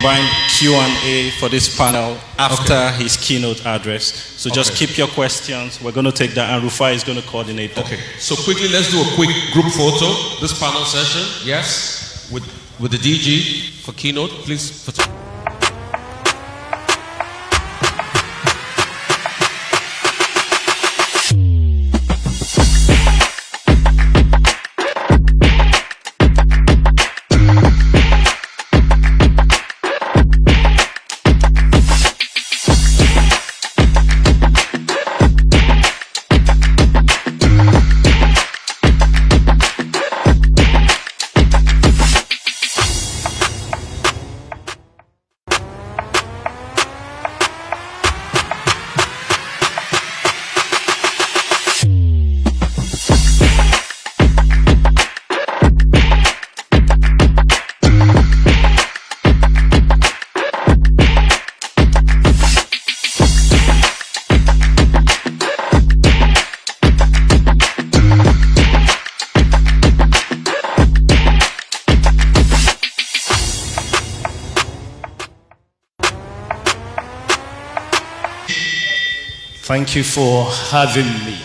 combined Q&A for this panel after his keynote address. So just keep your questions. We're going to take that, and Rufai is going to coordinate that. Okay, so quickly, let's do a quick group photo. This panel session, yes, with the DG for keynote, please. Thank you for having me.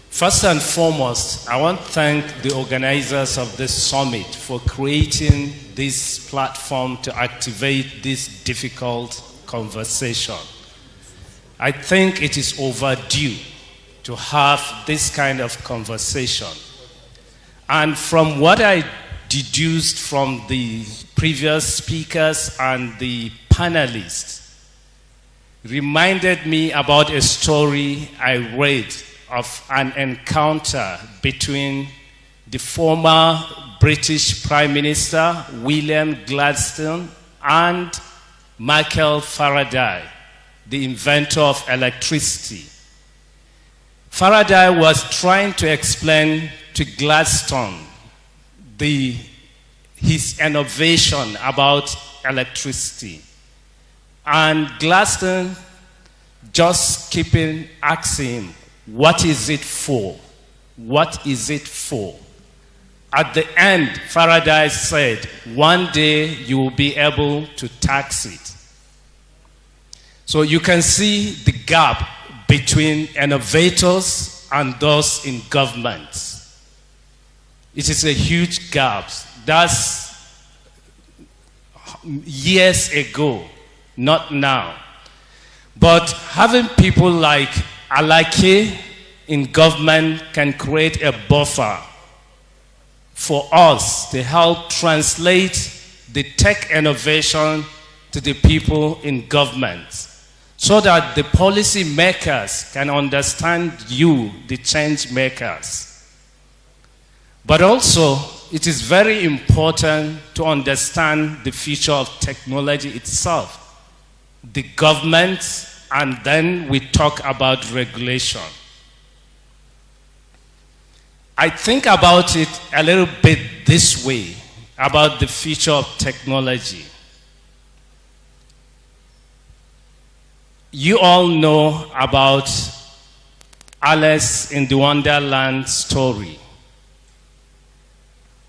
First and foremost, I want to thank the organizers of this summit for creating this platform to activate this difficult conversation. I think it is overdue to have this kind of conversation. And from what I deduced from the previous speakers and the panelists, reminded me about a story I read of an encounter between the former British Prime Minister William Gladstone and Michael Faraday, the inventor of electricity. Faraday was trying to explain to Gladstone his innovation about electricity. And Gladstone just keeping asking him, what is it for? What is it for? At the end, Faraday said, one day you will be able to tax it. So you can see the gap between innovators and those in government. It is a huge gap. That's years ago. Not now. But having people like Alake in government can create a buffer for us to help translate the tech innovation to the people in government, so that the policy makers can understand you, the change makers. But also, it is very important to understand the future of technology itself, the government, and then we talk about regulation. I think about it a little bit this way, about the future of technology. You all know about Alice in the Wonderland story.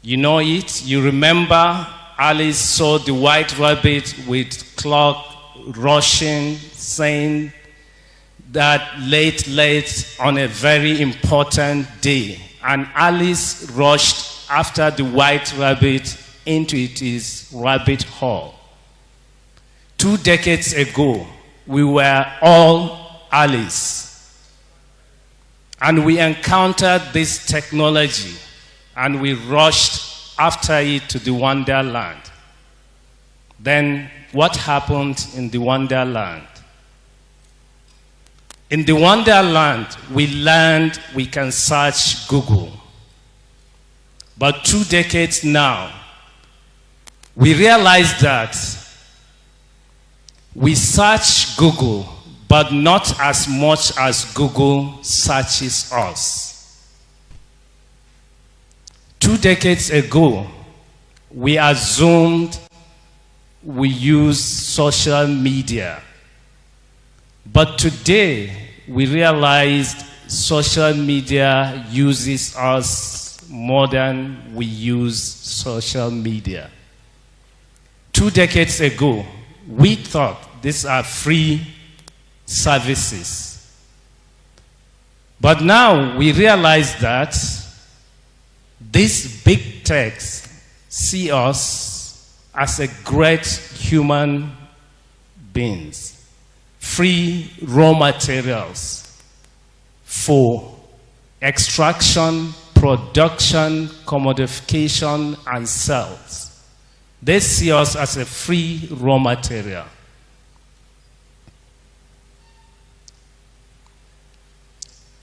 You know it? You remember Alice saw the white rabbit with clock rushing, saying that late on a very important day. And Alice rushed after the white rabbit into its rabbit hole. 2 decades ago, we were all Alice. And we encountered this technology, and we rushed after it to the Wonderland. Then what happened in the Wonderland? In the Wonderland, we learned we can search Google. But 2 decades now, we realized that we search Google, but not as much as Google searches us. 2 decades ago, we assumed we use social media. But today, we realized social media uses us more than we use social media. 2 decades ago, we thought these are free services. But now we realize that these big techs see us as a great human beings, free raw materials for extraction, production, commodification, and sales. They see us as a free raw material.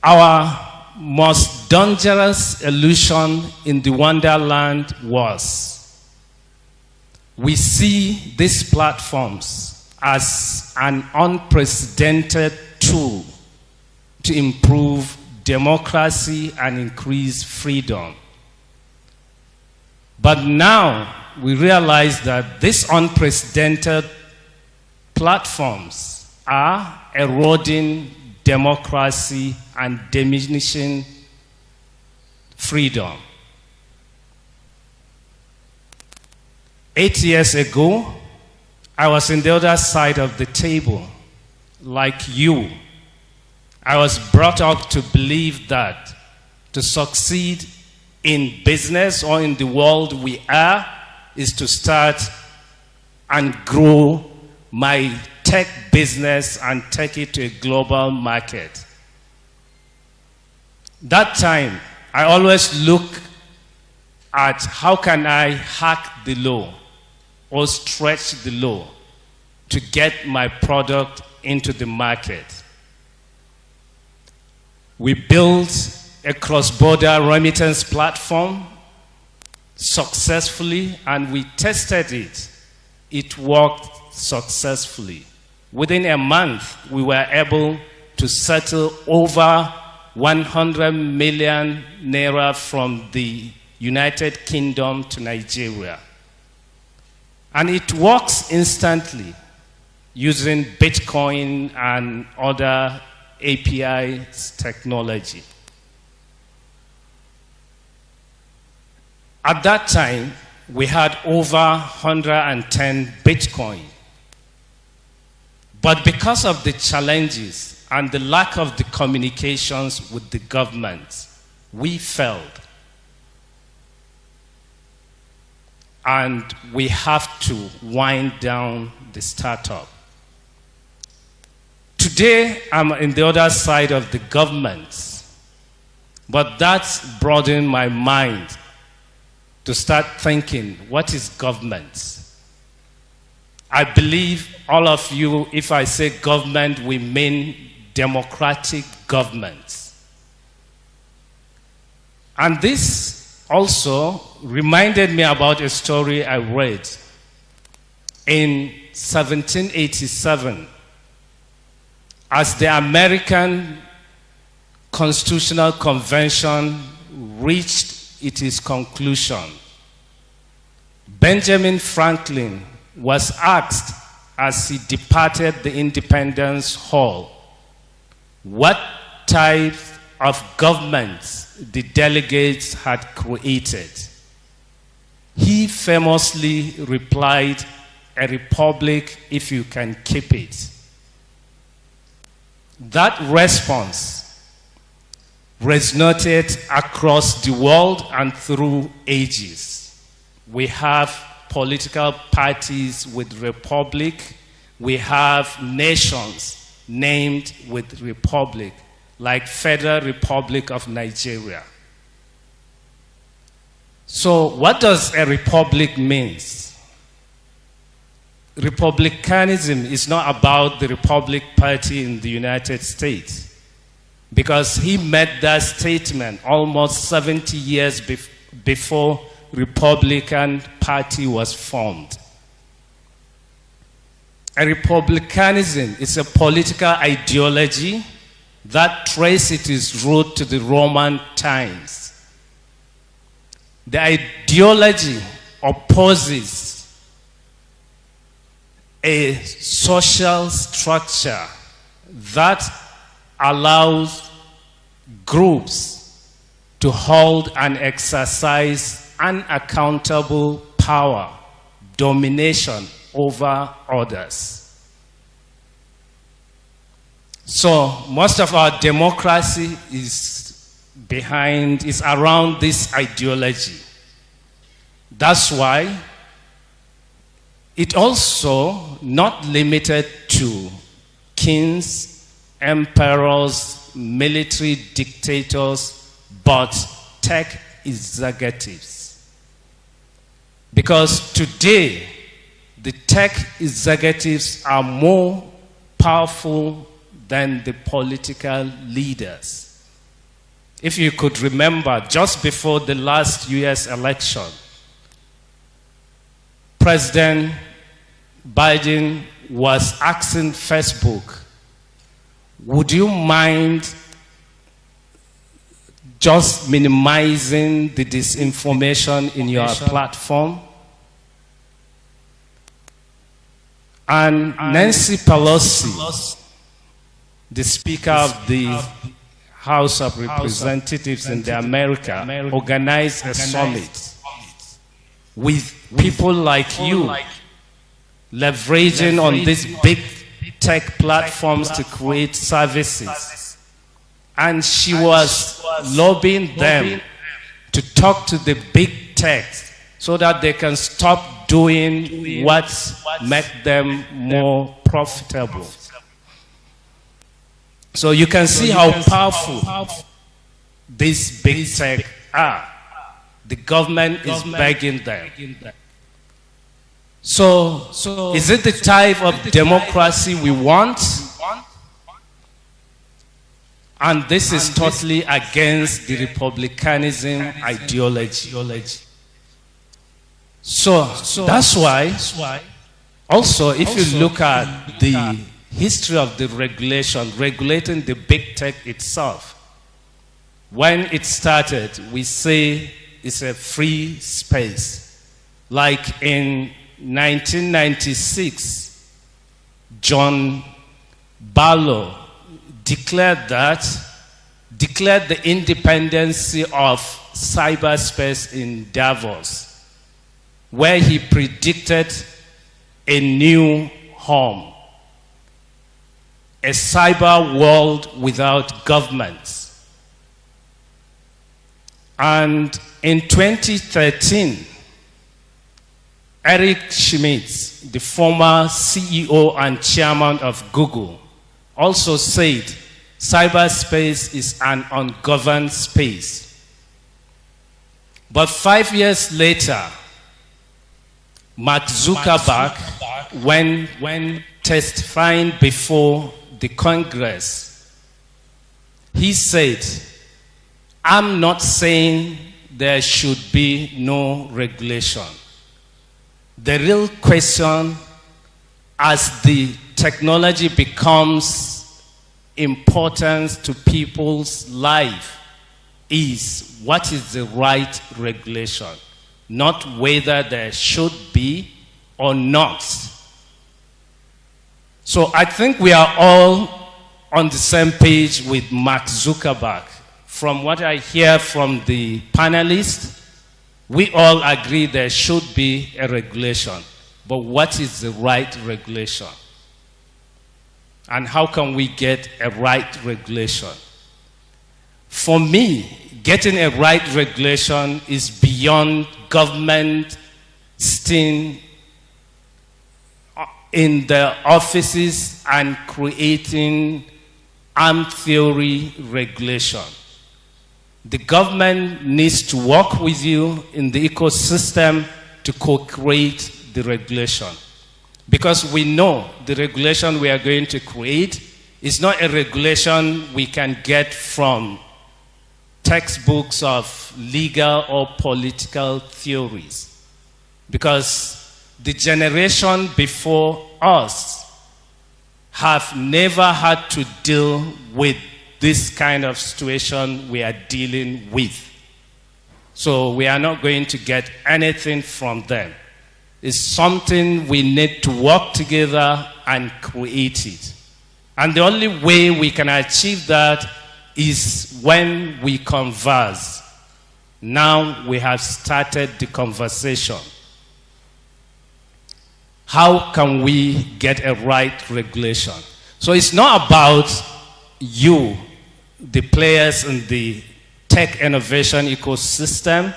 Our most dangerous illusion in the wonderland was we see these platforms as an unprecedented tool to improve democracy and increase freedom. But now we realize that these unprecedented platforms are eroding democracy and diminishing freedom. 8 years ago, I was on the other side of the table, like you. I was brought up to believe that to succeed in business or in the world we are is to start and grow my tech business and take it to a global market. That time, I always look at how can I hack the law or stretch the law to get my product into the market. We built a cross-border remittance platform successfully, and we tested it. It worked successfully. Within a month, we were able to settle over 100 million naira from the United Kingdom to Nigeria. And it works instantly using Bitcoin and other API technology. At that time, we had over 110 Bitcoin. But because of the challenges and the lack of the communications with the government, we failed. And we have to wind down the startup. Today, I'm on the other side of the government, but that's broadened my mind to start thinking, what is government? I believe all of you, if I say government, we mean democratic government. And this also reminded me about a story I read. In 1787, as the American Constitutional Convention reached its conclusion, Benjamin Franklin was asked as he departed the Independence Hall what type of government the delegates had created. He famously replied, "A republic if you can keep it." That response resonated across the world and through ages. We have political parties with republic. We have nations named with republic, like Federal Republic of Nigeria. So what does a republic mean? Republicanism is not about the Republic Party in the United States, because he made that statement almost 70 years before Republican Party was formed. A republicanism is a political ideology that traces its root to the Roman times. The ideology opposes a social structure that allows groups to hold and exercise unaccountable power, domination over others. So most of our democracy is around this ideology. That's why it also not limited to kings, emperors, military dictators, but tech executives. Because today, the tech executives are more powerful than the political leaders. If you could remember, just before the last US election, President Biden was asking Facebook, would you mind just minimizing the disinformation in your platform? And Nancy Pelosi, the Speaker of the House of Representatives in America, organized a summit with people like you, leveraging on these big tech platforms to create services. And she was lobbying them to talk to the big tech so that they can stop doing what makes them more profitable. So you can see how powerful these big tech are. The government is begging them. So is it the type of democracy we want? And this is totally against the republicanism ideology. So that's why, also, if you look at the history of the regulating the big tech itself, when it started, we say it's a free space. Like in 1996, John Barlow declared the independence of cyberspace in Davos, where he predicted a new home, a cyber world without governments. And in 2013, Eric Schmidt, the former CEO and chairman of Google, also said cyberspace is an ungoverned space. But 5 years later, Mark Zuckerberg, when testifying before the Congress, he said, I'm not saying there should be no regulation. The real question, as the technology becomes important to people's life, is what is the right regulation, not whether there should be or not. So I think we are all on the same page with Mark Zuckerberg. From what I hear from the panelists, we all agree there should be a regulation. But what is the right regulation? And how can we get a right regulation? For me, getting a right regulation is beyond government staying in the offices and creating arm theory regulation. The government needs to work with you in the ecosystem to co-create the regulation. Because we know the regulation we are going to create is not a regulation we can get from textbooks of legal or political theories. Because the generation before us have never had to deal with this kind of situation we are dealing with. So we are not going to get anything from them. It's something we need to work together and create it. And the only way we can achieve that is when we converse. Now we have started the conversation. how can we get a right regulation? So it's not about you, the players in the tech innovation ecosystem,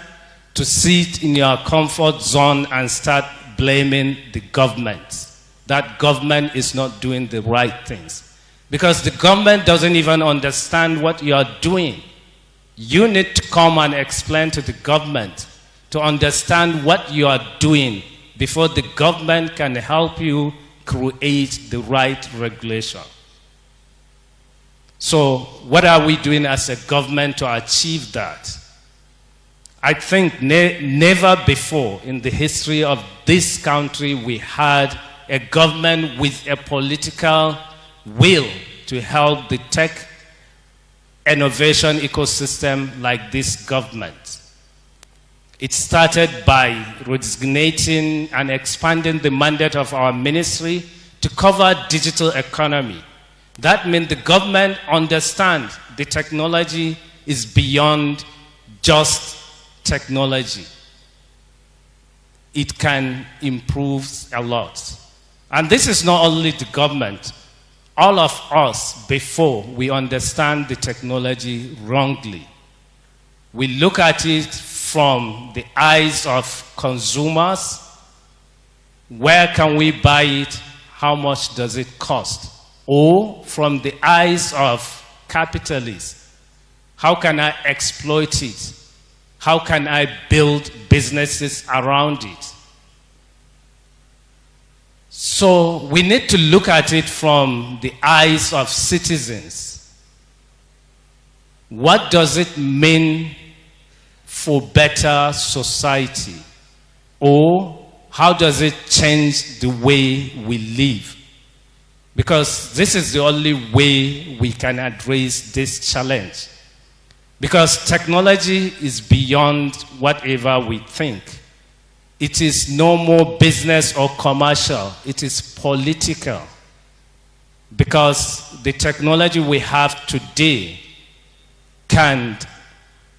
to sit in your comfort zone and start blaming the government. That government is not doing the right things. Because the government doesn't even understand what you are doing. You need to come and explain to the government to understand what you are doing before the government can help you create the right regulation. So what are we doing as a government to achieve that? I think never before in the history of this country we had a government with a political will to help the tech innovation ecosystem like this government. It started by redesignating and expanding the mandate of our ministry to cover digital economy. That means the government understands the technology is beyond just technology. It can improve a lot. And this is not only the government. All of us, before we understand the technology wrongly, we look at it from the eyes of consumers. Where can we buy it? How much does it cost? Or from the eyes of capitalists, how can I exploit it? How can I build businesses around it? So we need to look at it from the eyes of citizens. What does it mean for better society? Or how does it change the way we live? Because this is the only way we can address this challenge. Because technology is beyond whatever we think. It is no more business or commercial. It is political. Because the technology we have today can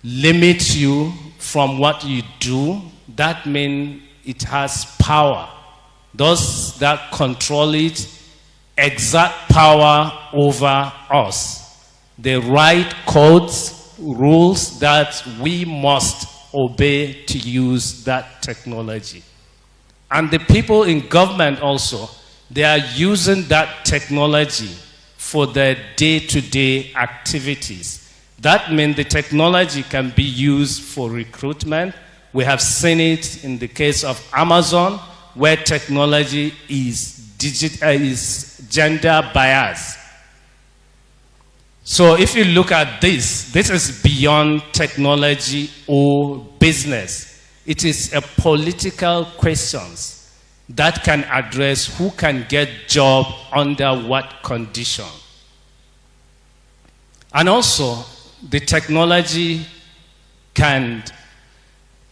limit you from what you do. That means it has power. Those that control it exert power over us. They write codes, rules that we must obey to use that technology. And the people in government also, they are using that technology for their day-to-day activities. That means the technology can be used for recruitment. We have seen it in the case of Amazon, where technology is gender biased. So if you look at this is beyond technology or business. It is a political question that can address who can get job under what condition. And also, the technology can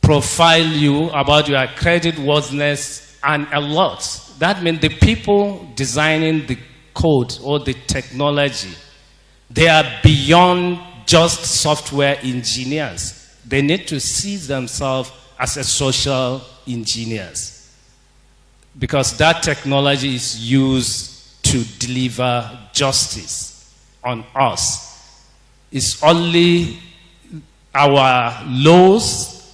profile you about your creditworthiness and a lot. That means the people designing the code or the technology, they are beyond just software engineers. They need to see themselves as a social engineers. Because that technology is used to deliver justice on us. It's only our laws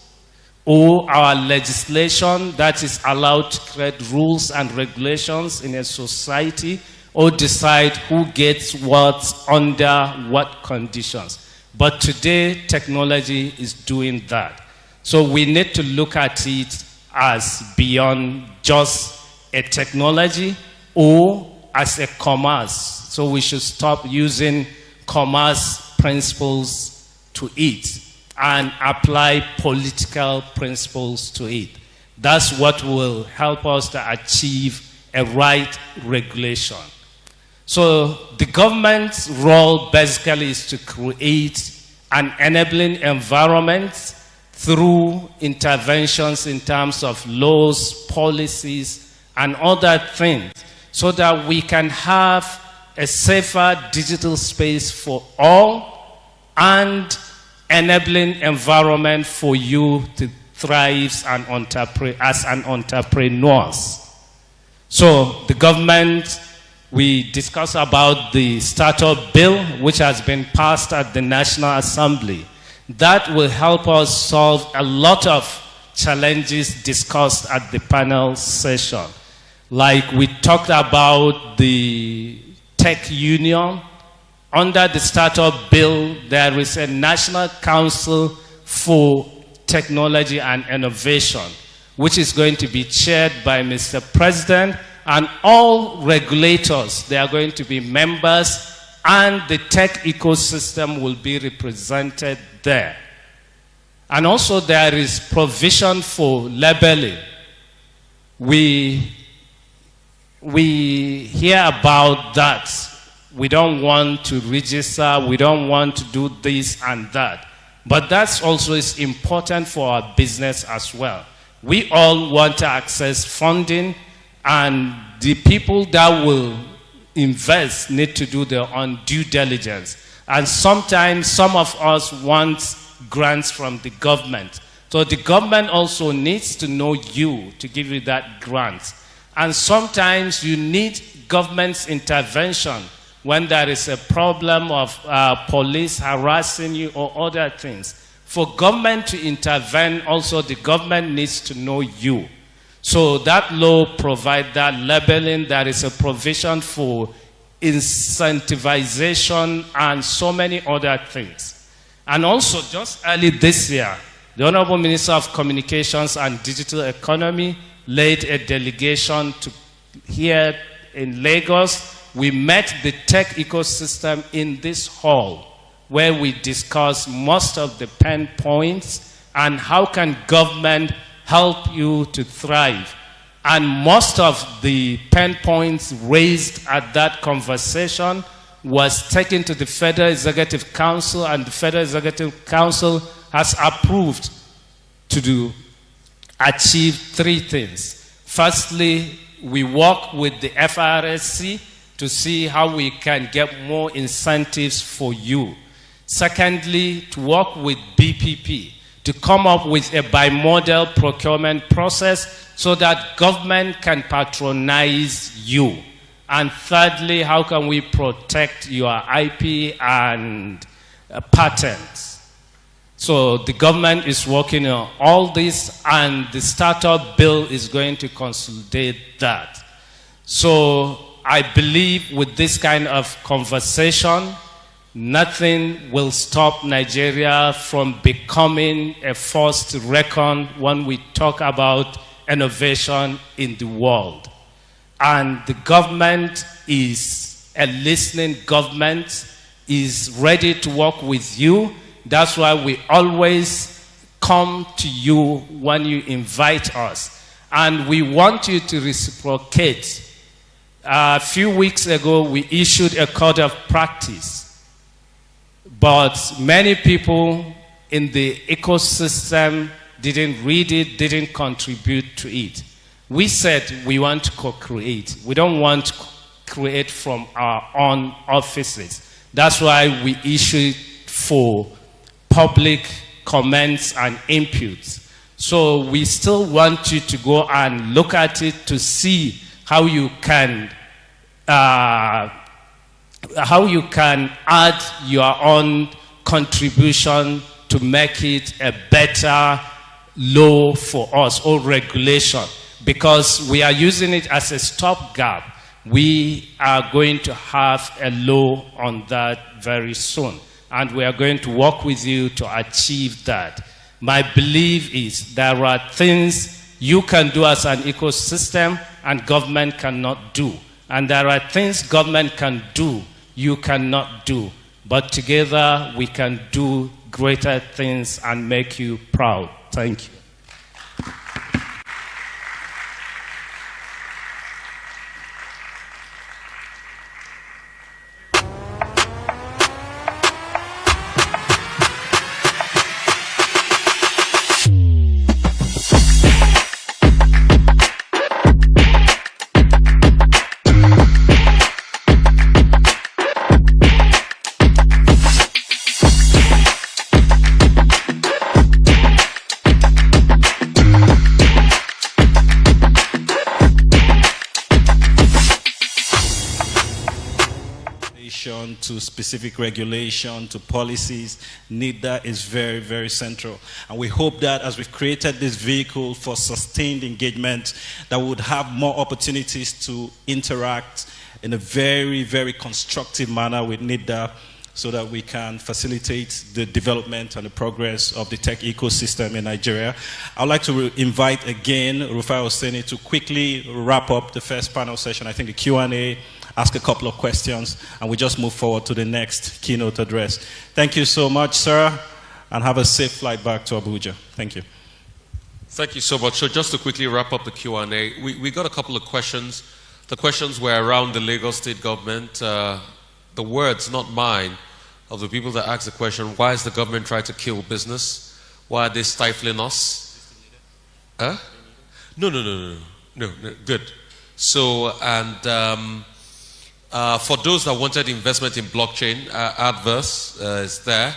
or our legislation that is allowed to create rules and regulations in a society or decide who gets what under what conditions. But today, technology is doing that. So we need to look at it as beyond just a technology or as a commerce. So we should stop using commerce principles to it and apply political principles to it. That's what will help us to achieve a right regulation. So the government's role basically is to create an enabling environment through interventions in terms of laws, policies, and other things, so that we can have a safer digital space for all and enabling environment for you to thrive as an entrepreneur. So the government, we discussed about the startup bill which has been passed at the National Assembly. That will help us solve a lot of challenges discussed at the panel session. Like we talked about the tech union. Under the startup bill, there is a National Council for Technology and Innovation, which is going to be chaired by Mr. President, and all regulators, they are going to be members, and the tech ecosystem will be represented there. And also there is provision for labeling. We hear about that. We don't want to register, we don't want to do this and that. But that's also is important for our business as well. We all want to access funding, and the people that will invest need to do their own due diligence. And sometimes some of us want grants from the government. So the government also needs to know you to give you that grant. And sometimes you need government's intervention when there is a problem of police harassing you or other things. For government to intervene, also the government needs to know you. So that law provides that labeling. There is a provision for incentivization and so many other things. And also just early this year, the Honorable Minister of Communications and Digital Economy led a delegation to here in Lagos. We met the tech ecosystem in this hall, where we discussed most of the pain points and how can government help you to thrive. And most of the pain points raised at that conversation was taken to the Federal Executive Council, and the Federal Executive Council has approved to achieve three things. Firstly, we work with the FRSC to see how we can get more incentives for you. Secondly, to work with BPP to come up with a bimodal procurement process so that government can patronize you. And thirdly, how can we protect your IP and patents? So the government is working on all this, and the startup bill is going to consolidate that. So I believe with this kind of conversation, nothing will stop Nigeria from becoming a force to reckon when we talk about innovation in the world. And the government is a listening government, is ready to work with you. That's why we always come to you when you invite us. And we want you to reciprocate. A few weeks ago, we issued a code of practice. But many people in the ecosystem didn't read it, didn't contribute to it. We said we want to co-create. We don't want to create from our own offices. That's why we issued for public comments and inputs. So we still want you to go and look at it to see how you can add your own contribution to make it a better law for us, or regulation, because we are using it as a stopgap. We are going to have a law on that very soon, and we are going to work with you to achieve that. My belief is there are things you can do as an ecosystem and government cannot do. And there are things government can do, you cannot do. But together we can do greater things and make you proud. Thank you. legislation to specific regulation to policies, NITDA is very, very central. And we hope that as we've created this vehicle for sustained engagement, that we would have more opportunities to interact in a very, very constructive manner with NITDA so that we can facilitate the development and the progress of the tech ecosystem in Nigeria. I'd like to invite again Rufai Hosseini to quickly wrap up the first panel session. I think the Q&A, ask a couple of questions, and we just move forward to the next keynote address. Thank you so much, sir, and have a safe flight back to Abuja. Thank you. Thank you so much. So just to quickly wrap up the Q&A, we got a couple of questions. The questions were around the Lagos state government. The words, not mine, of the people that asked the question, why is the government trying to kill business? Why are they stifling us? Huh? No, good. So, and for those that wanted investment in blockchain, Adverse is there,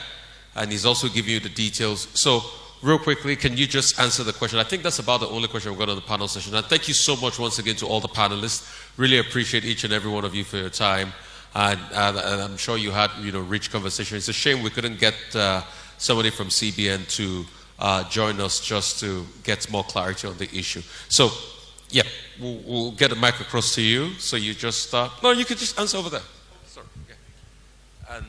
and he's also giving you the details. So, real quickly, can you just answer the question? I think that's about the only question we've got on the panel session. And thank you so much once again to all the panelists. Really appreciate each and every one of you for your time. And I'm sure you had, rich conversation. It's a shame we couldn't get somebody from CBN to join us just to get more clarity on the issue. So, yeah, we'll get the mic across to you. So you just, no, you could just answer over there. Sorry. Okay. And